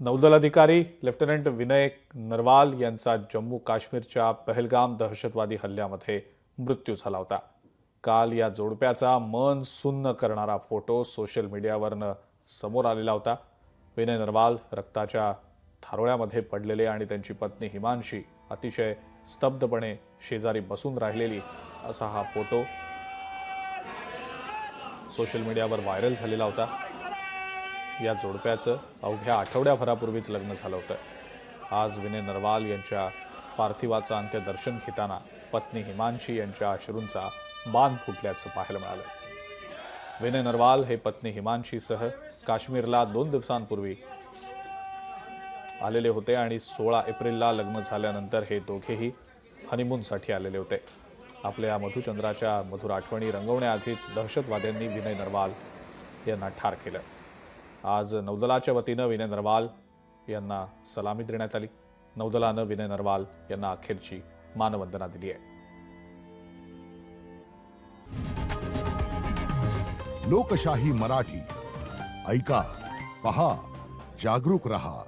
नौदल अधिकारी लेफ्टनंट विनय नरवाल यांचा जम्मू काश्मीरच्या पहलगाम दहशतवादी हल्ल्यामध्ये मृत्यू झाला होता। काल या जोडप्याचा मन सुन्न करणारा फोटो सोशल मीडियावरनं समोर आलेला होता। विनय नरवाल रक्ताच्या थारोळ्यामध्ये पडलेले आणि त्यांची पत्नी हिमांशी अतिशय स्तब्धपणे शेजारी बसून राहिलेली असा हा फोटो सोशल मीडियावर व्हायरल झालेला होता। या जोडप्याचं अवघ्या आठवड्याभरापूर्वीच लग्न झालं होतं। आज विनय नरवाल यांच्या पार्थिवाचं अंत्यदर्शन घेताना पत्नी हिमांशी यांच्या अश्रूंचा बांध फुटल्याचं पाहायला मिळालं। विनय नरवाल हे पत्नी हिमांशीसह काश्मीरला 2 दिवसांपूर्वी आलेले होते आणि 16 एप्रिलला लग्न झाल्यानंतर हे दोघेही हनीमूनसाठी आलेले होते। आपल्या मधुचंद्राच्या मधुर आठवणी रंगवण्याआधीच दहशतवाद्यांनी विनय नरवाल यांना ठार केलं। आज नौदलाच्या वतीनं विनय नरवाल यांना सलामी देण्यात आली। नौदलानं विनय नरवाल यांना अखेरची मानवंदना दिली आहे। लोकशाही मराठी ऐका, पहा, जागरूक रहा।